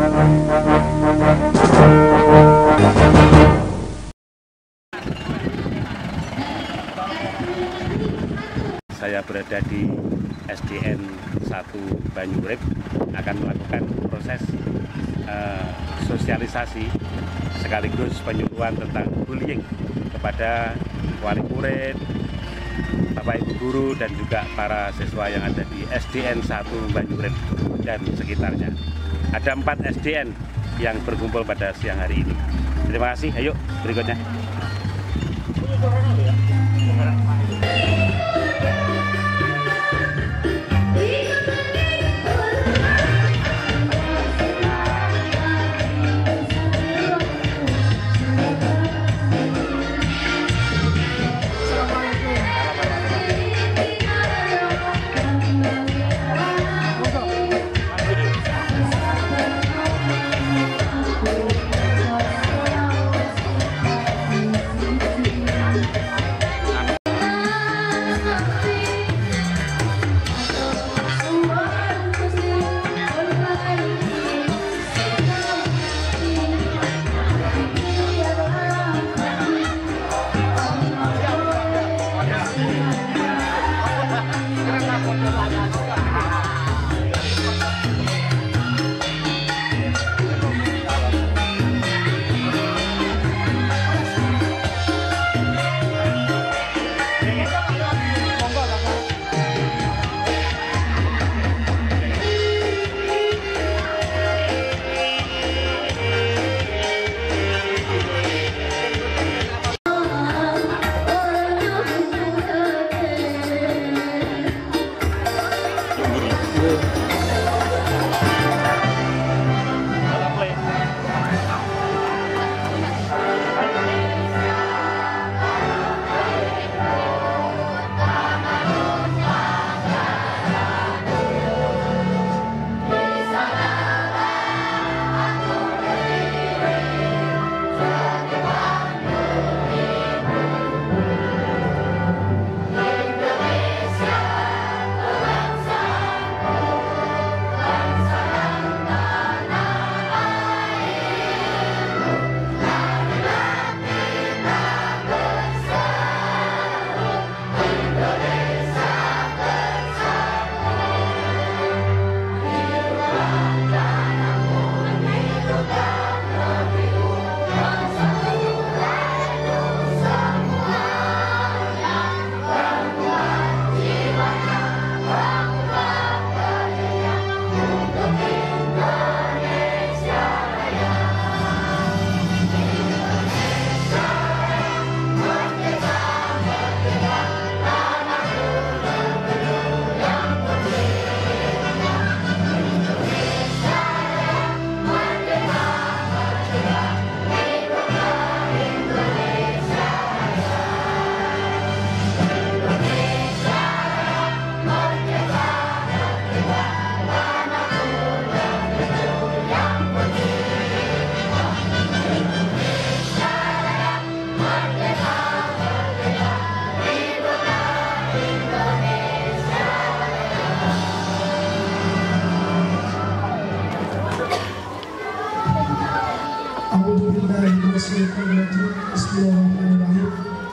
Saya berada di SDN 1 Banyurip akan melakukan proses sosialisasi sekaligus penyuluhan tentang bullying kepada wali murid, Bapak Ibu guru dan juga para siswa yang ada di SDN 1 Banyurip dan sekitarnya. Ada 4 SDN yang berkumpul pada siang hari ini. Terima kasih. Ayo berikutnya.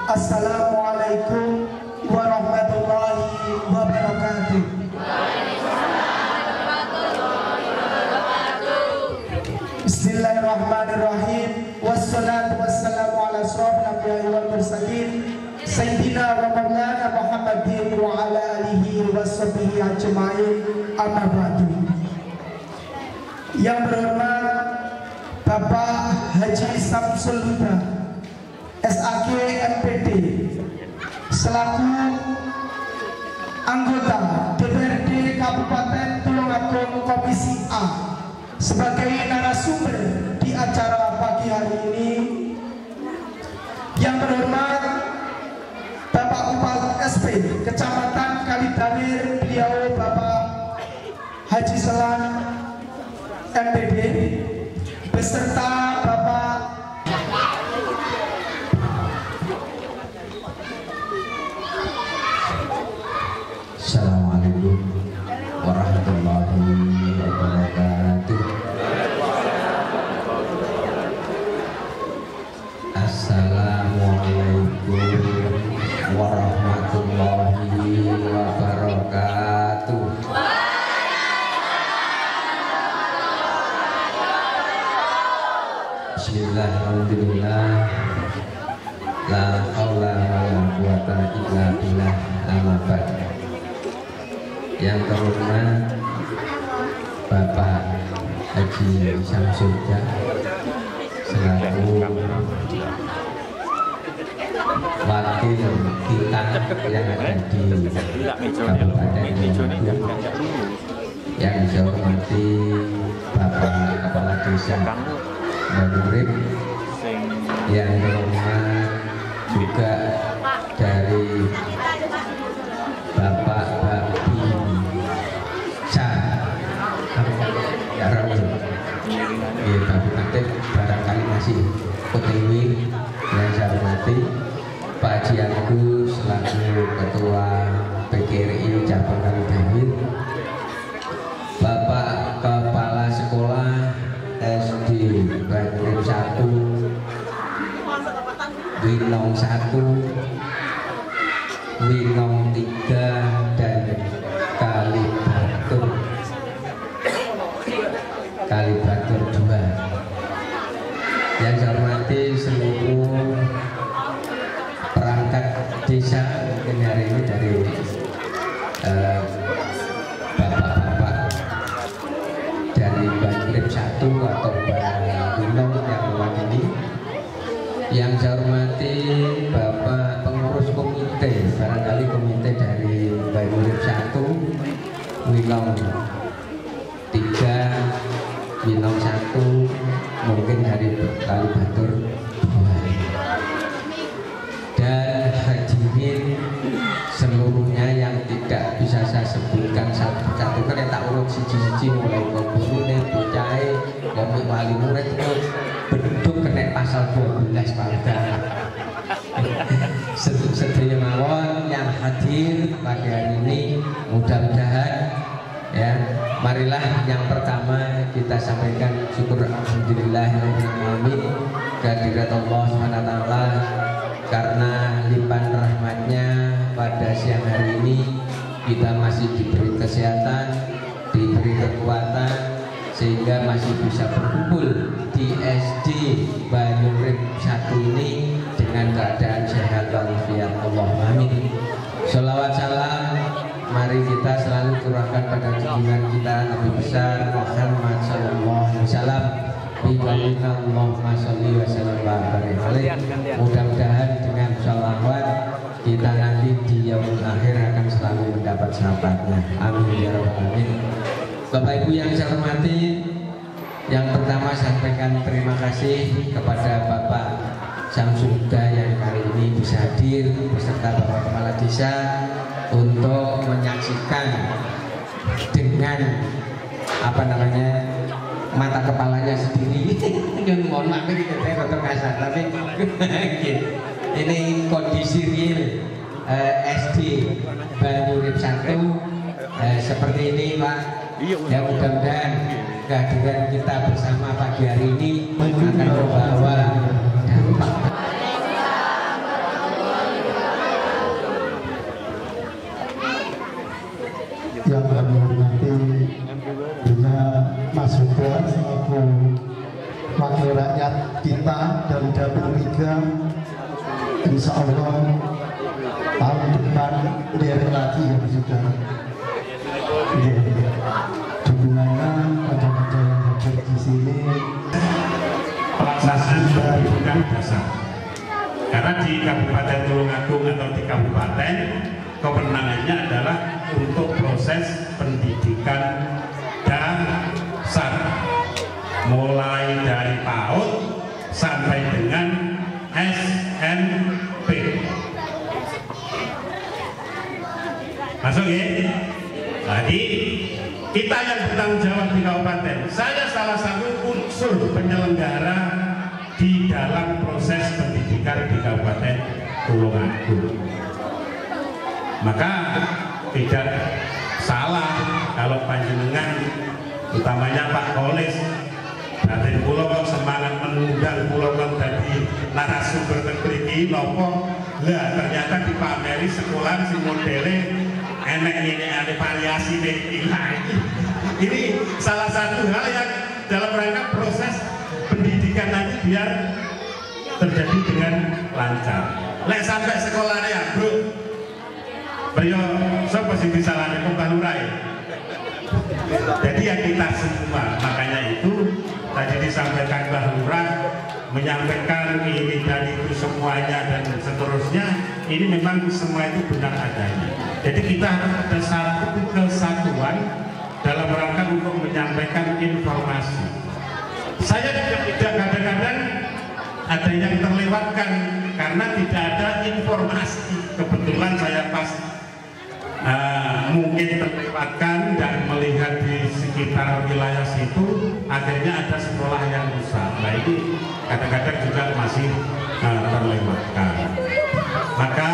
Assalamualaikum warahmatullahi wabarakatuh. Bismillahirrahmanirrahim. Wassalatu wassalamu ala asyrafil anbiya'i wal mursalin Sayyidina wa maulana Muhammadin wa ala alihi wa sahbihi ajma'in. Amma ba'du. Yang berhormat Bapak Haji Samsul Huda SAG MPD selaku anggota DPRD Kabupaten Tulungagung Komisi A sebagai narasumber di acara pagi hari ini. Yang berhormat Bapak Kepala SP Kecamatan Kalidanir, beliau Bapak Haji Selan MPD beserta Bapak Assalamualaikum warahmatullahi wabarakatuh. Assalamualaikum warahmatullahi wabarakatuh. Bismillahirrahmanirrahim. La haula wala quwata illa billah. Amma ba'd. Yang terhormat Bapak Haji Syamsuddin selaku wakil kita yang ada di Kabupaten Tulungagung, yang saya hormati Bapak Kepala Desa Banyurip, yang terhormat juga dari Bapak Babi Aktif barangkali masih OTW. Yang saya hormati Pak Haji Agus selaku Ketua PGRI Cabang Kalidahir, Bapak Kepala Sekolah SD Banyurip 1, Winong 1, Winong 3, dan Kalibatur 2. Yang saya hormati seluruh perangkat desa mungkin hari ini dari bapak-bapak dari Banyurip 1 atau Winong yang mewakili. Yang saya hormati Bapak pengurus komite, barangkali komite dari Banyurip 1, Winong 3, Winong 1, mungkin dari Kalibatur 2, dan hadirin seluruhnya yang tidak bisa saya sebutkan satu-satu, kan tak urut siji-siji, mulai gurune, bocahé, komik wali murid itu bentuk kena pasal 12 pada sedaya mawon yang hadir pada hari ini. Mudah-mudahan ya, marilah yang pertama kita sampaikan syukur alhamdulillahirrahmanirrahim kehadirat Allah SWT, karena limpahan rahmatnya pada siang hari ini kita masih diberi kesehatan, diberi kekuatan, sehingga masih bisa berkumpul di SD Banyurip 1 ini dengan keadaan sehat walafiat. Allahumma amin. Sholawat salam mari kita selalu curahkan pada junjungan kita Nabi besar Muhammad sallallahu alaihi wasallam. Allahumma sholli wa sallim wa barik alaihi. Mudah-mudahan dengan sholawat kita nanti di yaumul akhir akan selalu mendapat syafaatnya. Amin ya rabbal alamin. Bapak Ibu yang saya hormati, yang pertama sampaikan terima kasih kepada Bapak Syamsuddin yang kali ini bisa hadir beserta Bapak Kepala Desa untuk menyaksikan dengan mata kepalanya sendiri. Mohon maaf ini kita kotor kasar, tapi ini kondisi real SD Banyurip 1 seperti ini, Pak. Ya, mudah-mudahan kehadiran kita bersama pagi hari ini akan membawa dampak. Yang kami hormati Mas Huda selaku wakil rakyat kita dari Dapil 3, insya Allah tahun depan derek lagi ya Mas Huda. Dukungannya pada yang hadir di sini pelaksanaan pendidikan dasar, karena di Kabupaten Tulungagung atau di kabupaten kewenangannya adalah untuk proses pendidikan dasar mulai dari PAUD sampai dengan SMP. Masuk ya? Jadi kita yang bertanggung jawab di kabupaten, saya salah satu unsur penyelenggara di dalam proses pendidikan di Kabupaten Tulungagung. Maka tidak salah kalau panjenengan, utamanya Pak Kolis, Raden Pulau semangat mengundang Pulau dari narasumber ini nopo lah ternyata dipameri sekolah si modelnya enek ini ada variasi deh. Ini salah satu hal yang dalam rangka proses pendidikan nanti biar terjadi dengan lancar. Lek sampai sekolahnya ya bro, beliau siapa sih disalahkan Mbah Lurah ya? Jadi ya kita semua, makanya itu tadi disampaikan Mbah Lurah menyampaikan ini dan itu semuanya dan seterusnya, ini memang semua itu benar adanya. Jadi kita harus ada satu kesatuan dalam rangka untuk menyampaikan informasi. Saya tidak kadang-kadang ada yang terlewatkan karena tidak ada informasi. Kebetulan saya pas mungkin terlewatkan dan melihat di sekitar wilayah situ akhirnya ada sekolah yang rusak. Nah ini kadang-kadang juga masih terlewatkan. Maka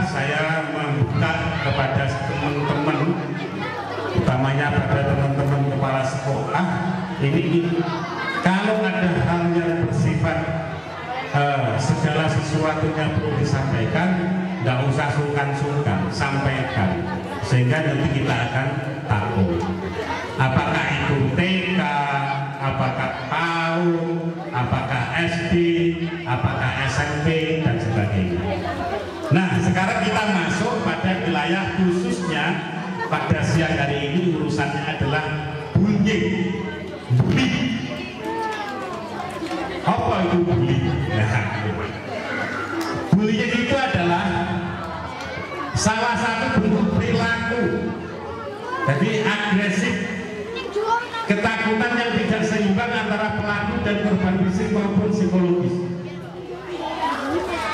saya membuka kepada teman-teman, utamanya pada teman-teman kepala sekolah, ini kalau ada hal yang bersifat segala sesuatunya perlu disampaikan, nggak usah sungkan-sungkan, sampaikan sehingga nanti kita akan tahu apakah itu TK, apakah PAUD, apakah SD, apakah SMP dan sebagainya. Nah sekarang kita masuk pada wilayah khususnya pada siang hari ini urusannya adalah bullying. Apa itu bullying? Nah, bullying itu adalah salah satu bentuk perilaku, jadi agresif, ketakutan yang tidak seimbang antara pelaku dan korban fisik maupun psikologis,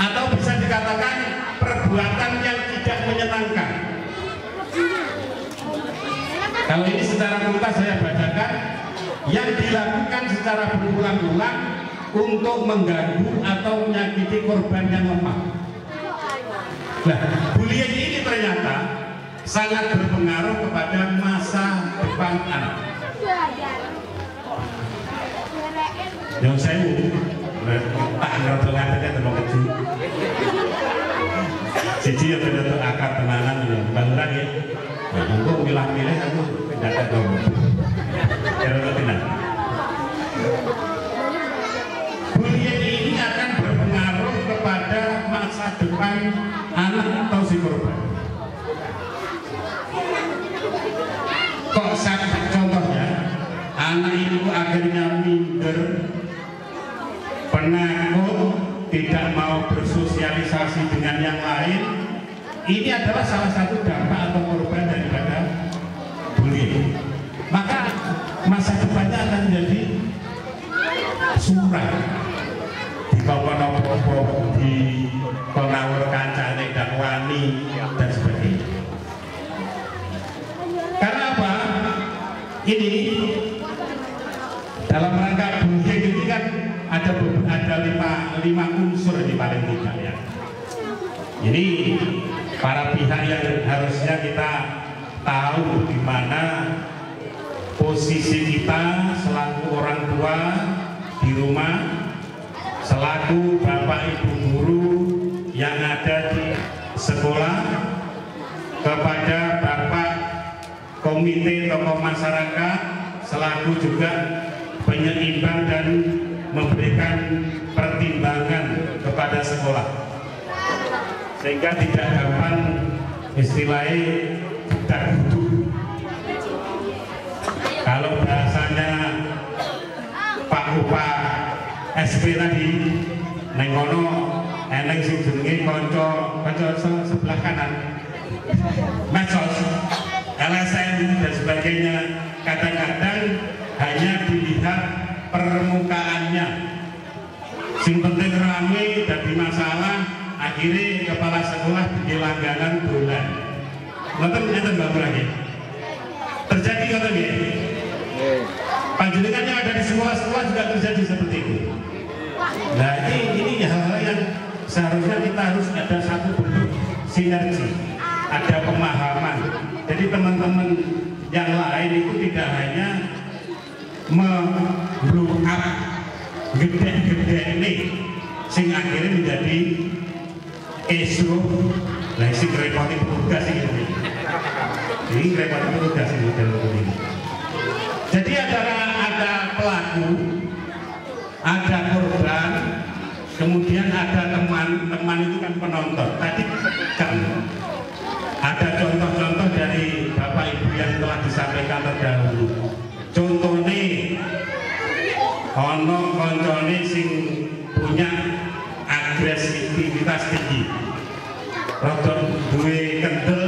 atau bisa dikatakan perbuatan yang tidak menyenangkan. Kalau ini secara tuntas saya bacakan, yang dilakukan secara berulang-ulang untuk mengganggu atau menyakiti korban yang lemah. Nah, bullying ini ternyata sangat berpengaruh kepada masa depan anak. Yang saya tak ngerti ngerti tentang kecil. Cici yang betul akar tenanan bangga ya. Nah, untuk milah-milih aku tidak ada ngomong. Jangan tenang. Bullying ini akan berpengaruh kepada masa depan anak atau si korban. Kok contohnya anak itu akhirnya minder, penakut, tidak mau bersosialisasi dengan yang lain. Ini adalah salah satu dampak atau korban daripada bullying. Maka masa depannya akan menjadi suram, di kono-kono, di penawar kancane dan wani dan sebagainya. Karena apa? Ini dalam rangka bullying ini kan ada lima unsur di paling tidak ya. Jadi para pihak yang harusnya kita tahu di mana posisi kita selaku orang tua di rumah, selaku bapak ibu guru yang ada di sekolah, kepada bapak komite tokoh masyarakat, selaku juga penyeimbang dan memberikan pertimbangan kepada sekolah, sehingga tidak gampang istilahnya tidak duduk. Kalau bahasanya Pak Upah SP tadi nengono eneng sing jenenge kanca sebelah kanan medsos, LSM dan sebagainya, kadang-kadang hanya dilihat permukaannya. Sing penting rame jadi masalah, akhirnya kepala sekolah bikin langganan bulan. Nonton Mbak Lurah terjadi kata dia. Panjenengan yang ada di sekolah-sekolah juga terjadi seperti itu. Nah ini hal-hal yang seharusnya kita harus ada satu bentuk sinergi, ada pemahaman. Jadi teman-teman yang lain itu tidak hanya memblow up gede-gede ini, sehingga akhirnya menjadi esro, lah sing repoti petugas ini. Ini repoti petugas ini model ini. Jadi ada pelaku, ada korban, kemudian ada teman itu kan penonton. Tadi kan ada contoh-contoh dari Bapak Ibu yang telah disampaikan terdahulu. Contohnya, ono koncone sing punya agresivitas tinggi, rodok duwe kendel,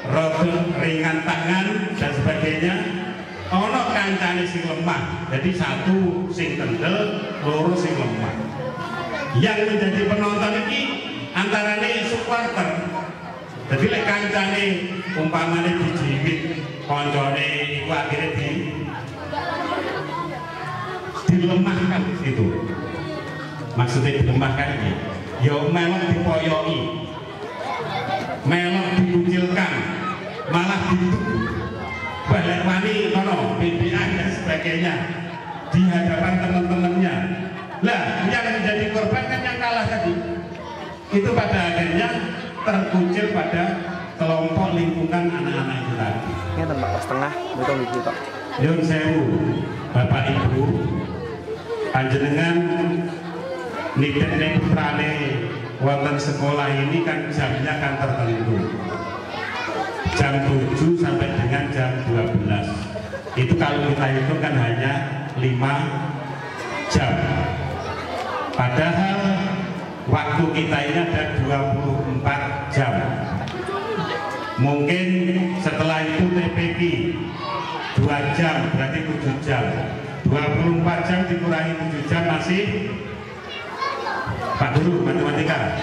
rodok ringan tangan dan sebagainya. Ono kancane sing lemah, jadi satu sing kendel, loro sing lemah. Yang menjadi penonton ini antarane supporter. Jadi lek kancane umpamane dijiwit koncone iku akhirnya dilemahkan itu. Maksudnya dilemahkan ini ya melok dipoyoki, melok dikucilkan, malah balik wani kono BBA dan sebagainya di hadapan teman-temannya. Lah yang menjadi korban kan yang kalah tadi itu pada akhirnya terkucil pada kelompok lingkungan anak-anak itu tadi. Ini tempat setengah betul gitu. Nyun sewu Bapak Ibu, panjenengan nitip putrane wonten sekolah ini kan jamnya kan tertentu. Jam 7 sampai dengan jam 12. Itu kalau kita hitung kan hanya 5 jam. Padahal waktu kita ini ada 24 jam. Mungkin setelah itu TPQ 2 jam berarti 7 jam. 24 jam dikurangi 7 jam masih Pak Guru matematika.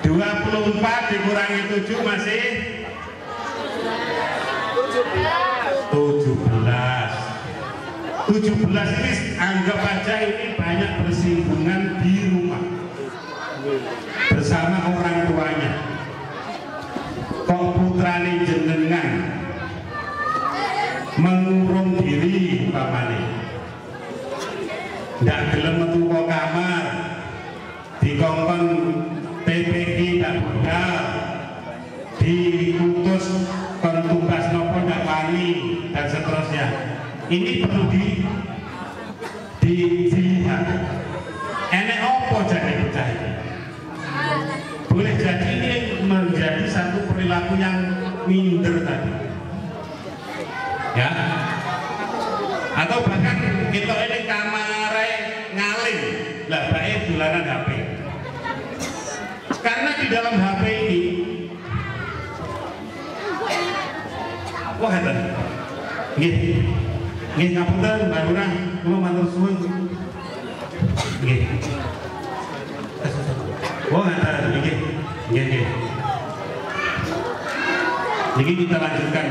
24 dikurangi 7 masih 17 ini anggap aja ini banyak bersinggungan di rumah bersama orang tuanya. Kok putrane jenengan mengurung diri umpamane ndak gelem metu ke kamar dikongkon TPQ tak budal diutus kon tugas nopo ndak wani dan seterusnya. Ini perlu dilihat enek opo jadi bocah ini. Boleh jadi ini menjadi satu perilaku yang minder tadi ya, atau bahkan kita ini kamare ngaling lah baik dolanan HP. Karena di dalam HP ini wah ada nggih ngapunten Mbak Lurah, kula matur suwun nggih. Wah ada nggih niki kita lanjutkan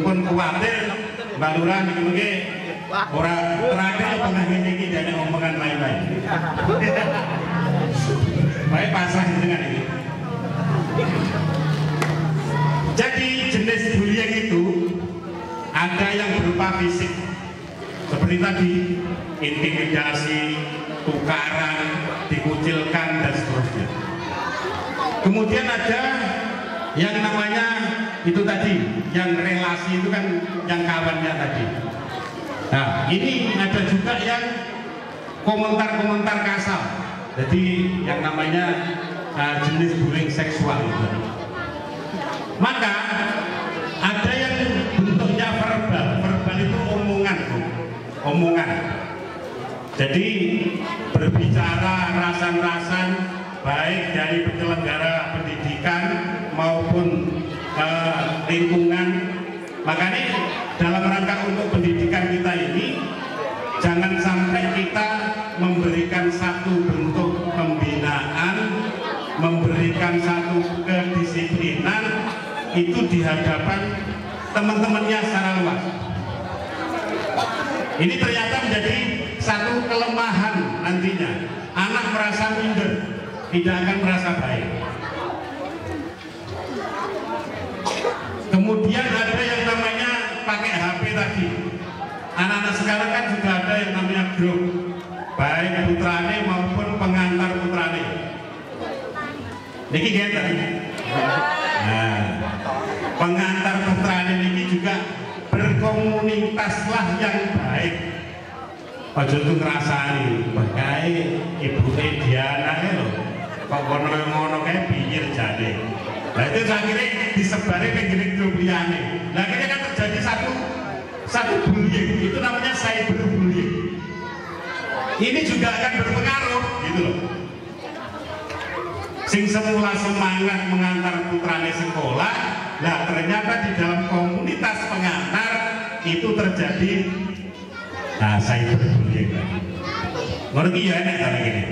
pun kuwatir Mbak Lurah niki mengke ora terakhir tengah niki jadi omongan lain-lain. Baik pasrah dengan ini. Jadi jenis bullying itu ada yang berupa fisik seperti tadi, intimidasi, tukaran, dikucilkan dan seterusnya. Kemudian ada yang namanya itu tadi, yang relasi itu kan yang kawannya tadi. Nah ini ada juga yang komentar-komentar kasar. Jadi yang namanya jenis bullying seksual itu. Maka ada yang bentuknya verbal itu omongan. Jadi berbicara rasan-rasan baik dari penyelenggara pendidikan maupun lingkungan. Makanya dalam rangka untuk pendidikan kita ini jangan sampai kita memberikan satu bentuk pembinaan, memberikan satu kedisiplinan itu di hadapan teman-temannya secara luas. Ini ternyata menjadi satu kelemahan nantinya. Anak merasa minder, tidak akan merasa baik. Kemudian ada yang namanya pakai HP tadi. Anak-anak sekarang kan sudah ada yang namanya grup, baik putrane maupun pengantar putrane. Niki ngeten. Nah, pengantar putrane niki juga berkomunitaslah yang baik. Aja tuh ngrasani, kae ibuke Diana lho. Kok ngono kae piye jane. Nah itu akhirnya disebarin ke grup liyane. Nah akhirnya kan terjadi satu bullying, itu namanya cyberbullying. Ini juga akan berpengaruh, gitu loh. Sing semula semangat mengantar putrane sekolah, nah ternyata di dalam komunitas pengantar itu terjadi cyberbullying. Ngerti ya enak sama gini.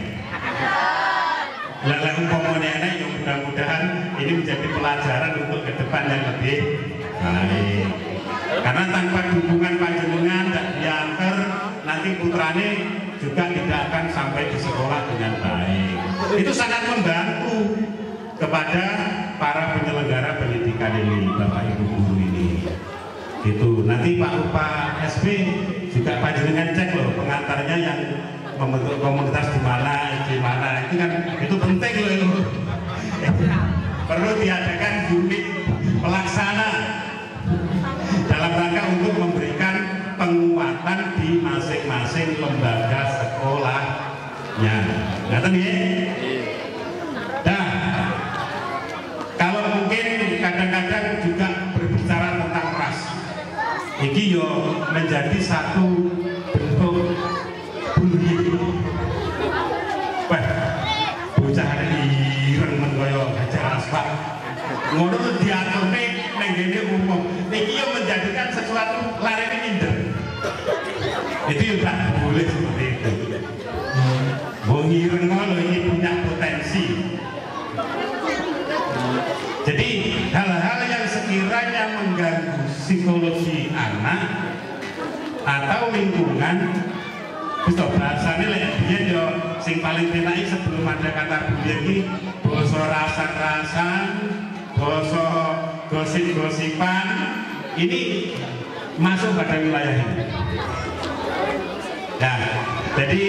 Lah umpamanya enak, yang mudah-mudahan ini menjadi pelajaran untuk ke depan yang lebih baik. Karena tanpa dukungan panjenengan dan diantar, nanti putrane juga tidak akan sampai di sekolah dengan baik. Itu sangat membantu kepada para penyelenggara pendidikan ini, Bapak Ibu guru ini. Gitu. Nanti Pak SP juga panjenengan cek loh pengantarnya yang membentuk komunitas di mana, itu kan itu penting loh. Perlu diadakan unit pelaksana dalam rangka untuk memberikan penguatan di masing-masing lembaga sekolahnya. Ngerti ya? Nah, kalau mungkin kadang-kadang juga berbicara tentang ras, ini yo menjadi satu bentuk bullying. Wah, bocah ireng men kaya gajah asfak. Ngono tuh diaturne ning ngene umum. Niki yo menjadikan sesuatu larene minder. Itu juga boleh seperti itu. Wong ireng ngono ini punya potensi. Jadi hal-hal yang sekiranya mengganggu psikologi anak atau lingkungan, bisa bahasanya lek biyen yo sing paling penake sebelum ada kata bullying iki basa rasan-rasan, basa gosip-gosipan, ini masuk pada wilayah ini. Nah, jadi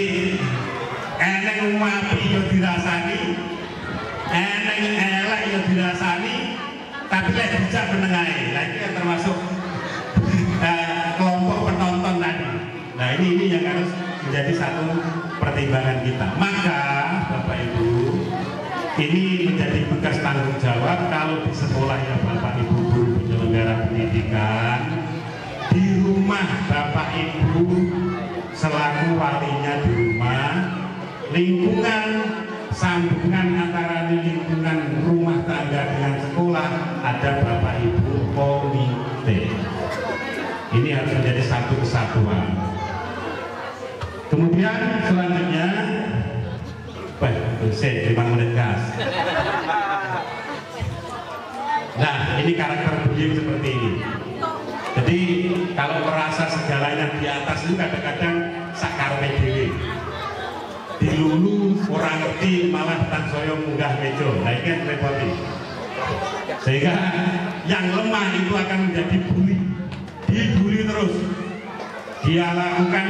eneng wapi yo dirasani, eneng elek yo dirasani, tapi lek bijak menengahi. Nah, ini yang termasuk kelompok penonton tadi. Nah, ini yang harus menjadi satu pertimbangan kita. Maka Bapak Ibu, ini menjadi bekas tanggung jawab kalau di sekolah ya Bapak Ibu guru penyelenggara pendidikan, di rumah Bapak Ibu selaku walinya di rumah, lingkungan sambungan antara lingkungan rumah tangga dengan sekolah ada Bapak Ibu komite. Ini harus menjadi satu kesatuan. Kemudian selanjutnya, saya 5 menit gas. Nah, ini karakter bullying seperti ini. Jadi kalau merasa segalanya di atas itu kadang-kadang sakarpe dhewe. Dilulu orang ngerti malah tansaya munggah meja. Nah, ini kan repoti. Sehingga yang lemah itu akan menjadi bully. Dibully terus. Dia lakukan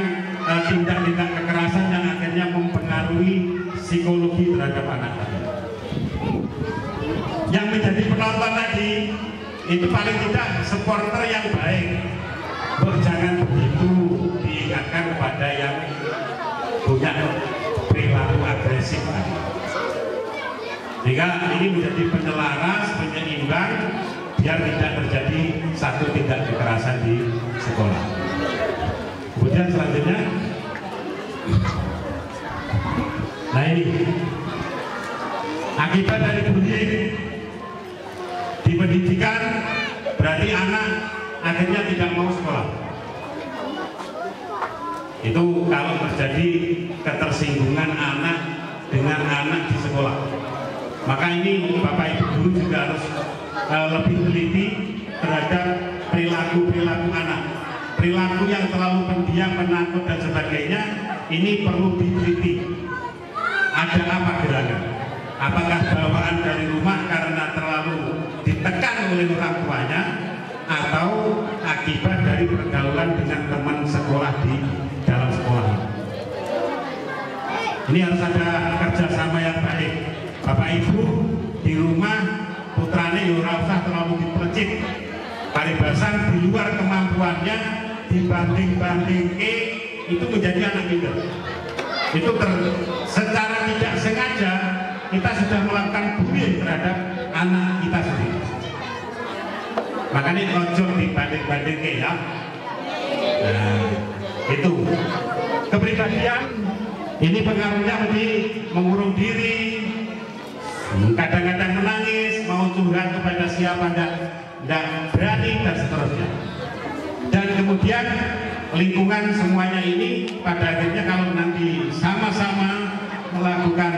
tindak-tindak kekerasan yang akhirnya mempengaruhi psikologi terhadap anak tadi. Yang menjadi penonton tadi itu paling tidak supporter yang baik. Jangan begitu, diingatkan kepada yang punya perilaku agresif tadi. Jika ini menjadi penyelaras, penyeimbang, biar tidak terjadi satu tindak kekerasan di sekolah. Kemudian selanjutnya, nah ini akibat dari bullying di pendidikan, berarti anak akhirnya tidak mau sekolah. Itu kalau terjadi ketersinggungan anak dengan anak di sekolah, maka ini Bapak Ibu guru juga harus lebih teliti terhadap perilaku anak. Perilaku yang terlalu pendiam, penakut dan sebagainya, ini perlu diteliti. Ada apa gerangan? Apakah bawaan dari rumah karena terlalu ditekan oleh orang tuanya, atau akibat dari pergaulan dengan teman sekolah di dalam sekolah? Ini harus ada kerjasama yang baik. Bapak Ibu di rumah putrane ya ora usah terlalu dipercik. Paribasan di luar kemampuannya dibanding-bandingke itu menjadi anak pintar. Itu secara tidak sengaja kita sudah melakukan bullying terhadap anak kita sendiri. Makanya ojo dibanding-bandingke ya. Nah, itu kepribadian ini pengaruhnya menjadi mengurung diri, kadang-kadang menangis, mau curhat kepada siapa tidak berani dan seterusnya. Dan kemudian lingkungan semuanya ini pada akhirnya kalau nanti sama-sama melakukan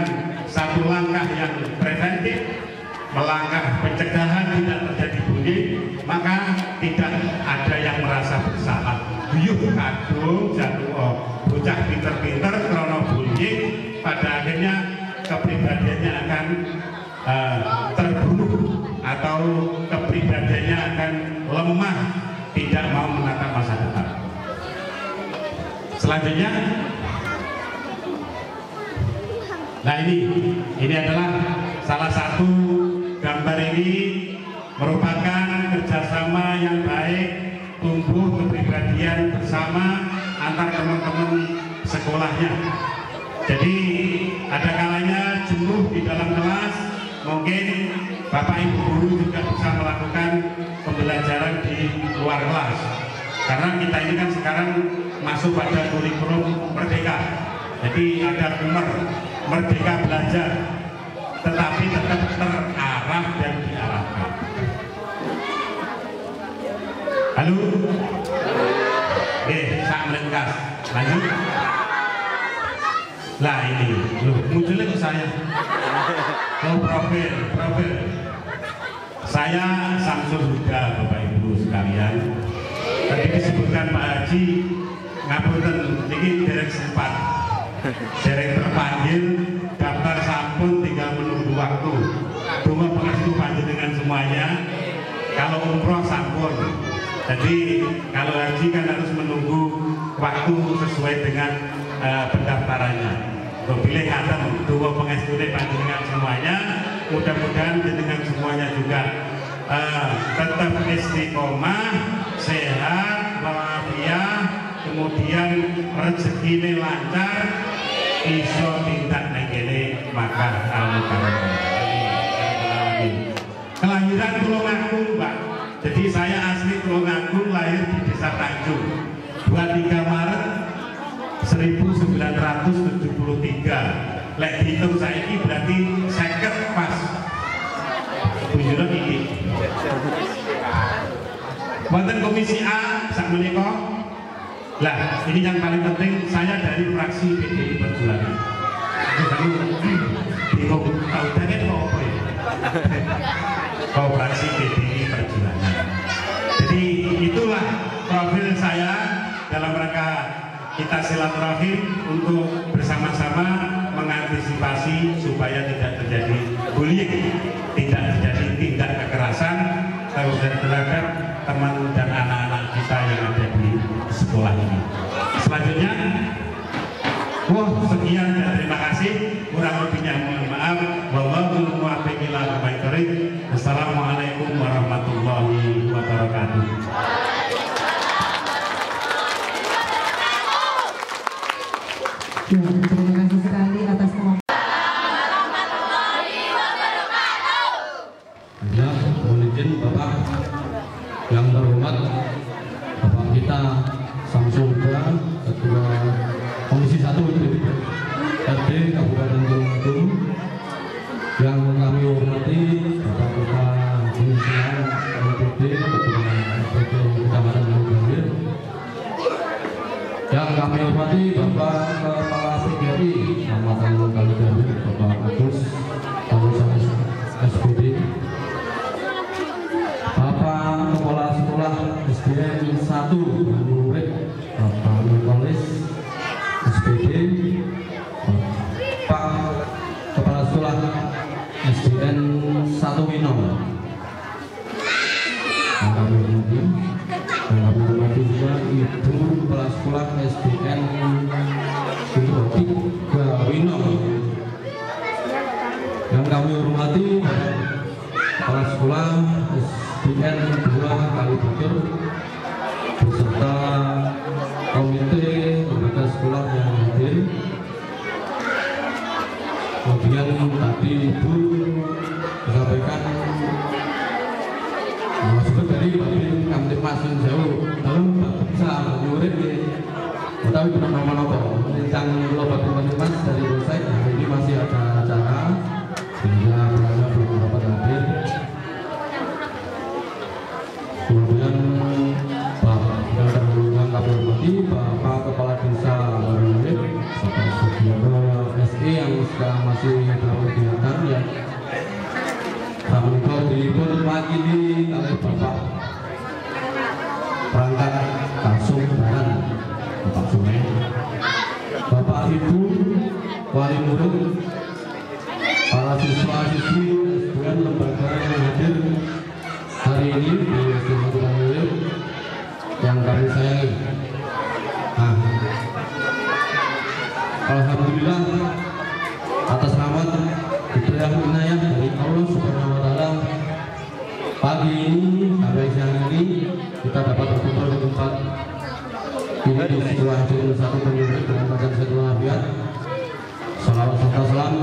satu langkah yang preventif, melangkah pencegahan tidak terjadi bullying, maka tidak ada yang merasa bersalah. Yuk kadung jatuh bocah pinter-pinter krono bullying, pada akhirnya kepribadiannya akan terbunuh atau kepribadiannya akan lemah, tidak mau menatap masa depan. Selanjutnya, nah ini adalah salah satu gambar. Ini merupakan kerjasama yang baik, tumbuh kepribadian bersama antar teman-teman sekolahnya. Jadi ada kalanya jenuh di dalam kelas, mungkin Bapak Ibu guru juga bisa melakukan pembelajaran di luar kelas. Karena kita ini kan sekarang masuk pada kurikulum merdeka. Jadi ada merdeka belajar, tetapi tetap terarah dan diarahkan. Halo? Sak melengkas. Lanjut. Lah ini, loh, munculnya kok saya. Oh, profil. Saya Samsul Huda, Bapak Ibu sekalian. Tadi disebutkan Pak Haji, ngapunten ini derek sempat, derek terpanggil, daftar sampun tinggal menunggu waktu. Tunggu pengajian panjenengan semuanya. Kalau umroh sampun. Jadi kalau haji kan harus menunggu waktu sesuai dengan pendaftarannya. Bila kadang dua pengestune panjenengan semuanya, mudah-mudahan jenengan semuanya juga tetap istiqomah, sehat, walafiat, kemudian rezekine lancar, iso tindak nengene makan alhamdulillah. Kelahiran Tulungagung, Pak. Jadi saya asli Tulungagung, lahir di Desa Tanjung 23 Maret 1973. Lek dihitung saiki berarti 50 pas. Bujurnya ini. Wonten komisi A sak menika. Lah, ini yang paling penting, saya dari fraksi PDI Perjuangan. Bingung tahu dengan apa ya? Kau fraksi PDI Perjuangan. Jadi itulah profil saya dalam rangka kita silaturahim untuk bersama-sama mengantisipasi supaya tidak terjadi bullying, tidak terjadi tindak kekerasan terhadap teman dan anak-anak kita yang ada di sekolah ini. Selanjutnya, sekian dan terima kasih. Kurang lebihnya mohon maaf. Wallahul muwaffiq ila aqwamit thoriq. Wassalamualaikum warahmatullahi wabarakatuh. Terima kasih sekali atas pemaparan. Ya, mohon izin Bapak yang terhormat, Bapak kita Samsul Huda, Ketua Komisi 1 DPRD Kabupaten Tulungagung, yang kami hormati Bapak kita Pengisian LPD Ketua LPD Kecamatan Tulungagung, yang kami hormati Bapak Kepala PGRI Kecamatan Kaligawe, Bapak Agus Komisaris SPD, Bapak Kepala Sekolah SDN 1 Banyurit, Bapak Nikolis SPD, Pak Kepala Sekolah SDN 1 Wino, yang kami hormati juga Ibu Kepala Sekolah SDN 3 Wino, yang kami hormati Bapak kepala sekolah SDN 2 Kalibatur beserta komite lembaga sekolah yang hadir. Kemudian tadi Ibu menyampaikan maksud dari Babin Kamtipmas Jauh dalam bisa murid tapi belum nama-nama tentang lomba Kamtipmas dari website. Hari ini masih ada acara sehingga berada belum dapat hadir. Kemudian Bapak Kepala Desa Warulit, Bapak Sugiono SE yang sekarang masih dalam kegiatan ya. Kami diberi mewakili oleh Bapak Perangkat Kasung Baran, Bapak Sungai, Bapak Ibu, wali murid, para siswa-siswi SDN lembaga yang hadir hari ini di SDN Warulit yang kami sayangi. Alhamdulillah atas rahmat hidayah inayah dari Allah Subhanahu wa taala, pagi ini sampai siang ini kita dapat berkumpul di tempat ini di sebuah SDN 1 Banyurit dengan bacaan syahadat Nabiat. Salawat serta salam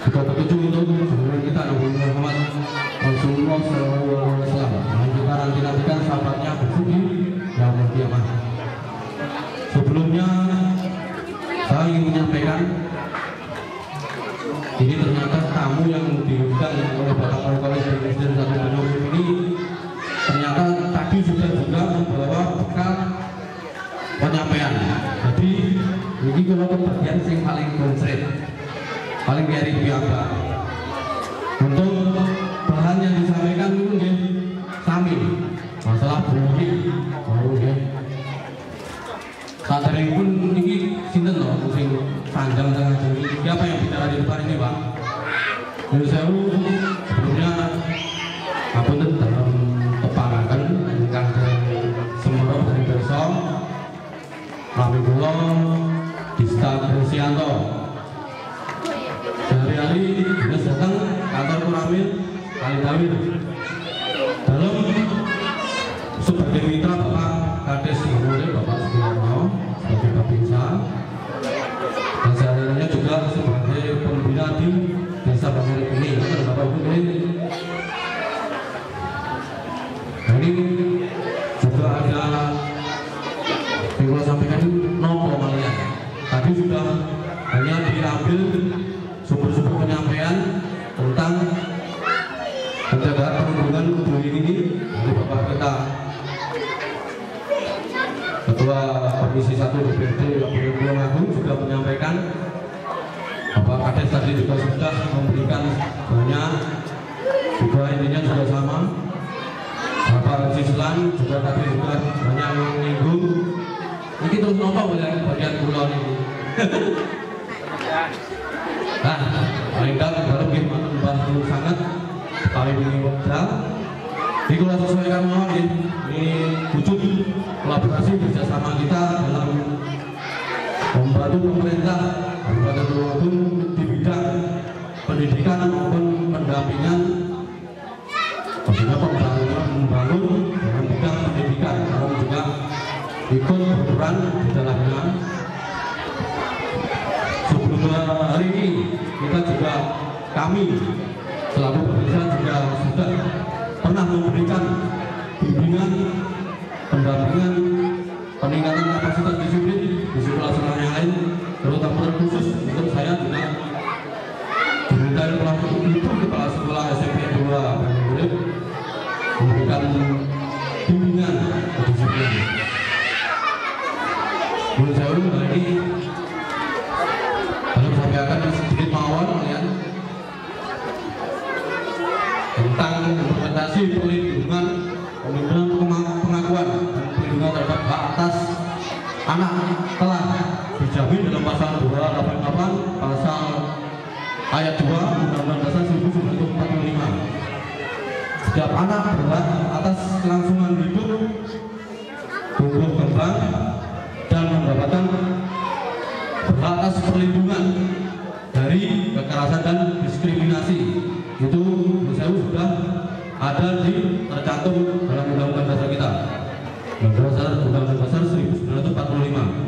juga tertuju untuk junjungan kita Nabi Muhammad Rasulullah SAW yang kita nanti-nantikan sahabatnya bersuci yang kiamat. Sebelumnya saya ingin menyampaikan ini ternyata tamu yang diundang oleh Bapak Kepala SDN 1 Banyurit ini ternyata tadi sudah juga membawa bekal penyampaian. Jadi ini kalau kebagian yang paling konkret, paling dari biasa untuk bahan yang disampaikan itu ya sami masalah bunyi baru ya. Saat hari pun ini sinten loh musim panjang tengah jari. Siapa yang bicara di depan ini Pak? Menurut saya sebelumnya apa itu dalam tepangakan ingkang semerop dari besok kami kula Dista Krisianto sehari-hari dinas datang kantor Kuramil Kalitawir dalam sebagai mitra Bapak Kades Murid Bapak Sugiono sebagai Babinsa dan sehari-harinya juga sebagai pembina di Desa Banyurit ini. Bapak Ibu ini ini juga ada yang saya sampaikan nopo malian. Tadi sudah hanya diambil sumber-sumber penyampaian tentang penjagaan perlindungan budaya ini dari Bapak kita Ketua Komisi 1 DPRD Kabupaten Agung juga menyampaikan. Bapak Kades tadi juga sudah memberikan banyak, juga intinya juga sama. Bapak Haji Sulan juga tadi juga banyak menyinggung. Ini terus nopo oleh bagian pulau ini. Nah, paling tidak baru kita membantu sangat kali ini modal. Jadi kalau sesuaikan mohon ini wujud kolaborasi bersama kita dalam membantu pemerintah Kabupaten Tulungagung di bidang pendidikan maupun pendampingan, maksudnya membangun dalam bidang pendidikan, namun juga ikut berperan di dalamnya. Sebelum hari ini kita juga kami selaku Babinsa juga sudah pernah memberikan bimbingan, pendampingan, peningkatan kapasitas disiplin di sekolah-sekolah yang lain, terutama terkhusus untuk saya juga diminta itu kepala sekolah SMP 2 Banyurit memberikan bimbingan disiplin. Menurut saya ini dalam saya akan sedikit mawon kalian tentang implementasi perlindungan pengakuan dan perlindungan terhadap hak atas anak telah dijamin dalam pasal 288 pasal ayat 2 Undang-Undang Dasar 1945. Setiap anak berhak atas kelangsungan hidup, tumbuh kembang dan mendapatkan berhak atas perlindungan dari kekerasan dan diskriminasi. Itu saya itu sudah ada tercantum dalam Undang-Undang Dasar kita, Undang-Undang Dasar 1945.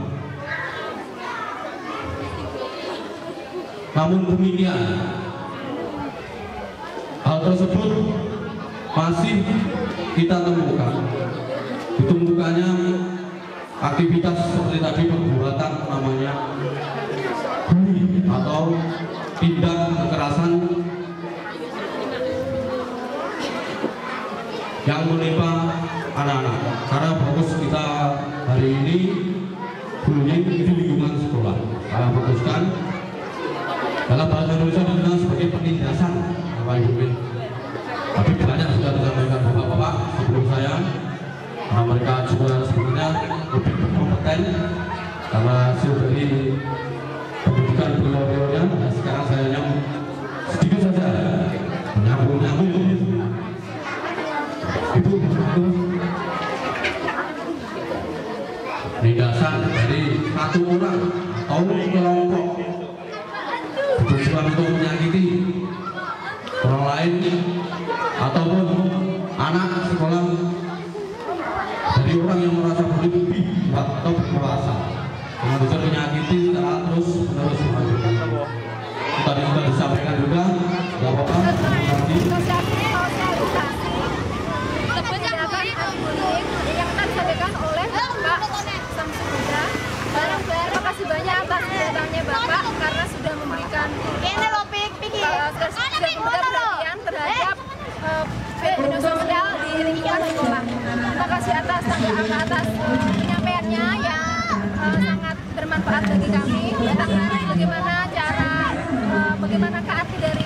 Namun demikian, hal tersebut masih kita temukan. Ditemukannya aktivitas seperti tadi, perbuatan namanya bully atau tindak kekerasan yang menimpa anak-anak. Karena fokus kita hari ini bullying di lingkungan sekolah. Saya fokuskan dalam bahasa Indonesia dikenal sebagai penindasan, Bapak Ibu. Tapi banyak sudah disampaikan bapak-bapak sebelum saya, karena mereka juga sebenarnya lebih berkompeten karena hasil dari pendidikan beliau-beliaunya. Nah, sekarang saya yang sedikit saja menyambung-nyambung itu penindasan dari satu orang atau kelompok bertujuan untuk menyakiti orang lain ataupun anak sekolah dari orang yang merasa berlebih atau berkuasa, dengan tujuan menyakiti secara terus menerus. Tadi sudah disampaikan juga, tidak apa-apa. Yang akan disampaikan oleh Bapak Samsudin. Terima kasih banyak atas datangnya Bapak karena sudah memberikan perhatian terhadap fenomena sosial di lingkungan sekolah. Terima kasih atas penyampaiannya yang sangat bermanfaat bagi kami tentang bagaimana arti dari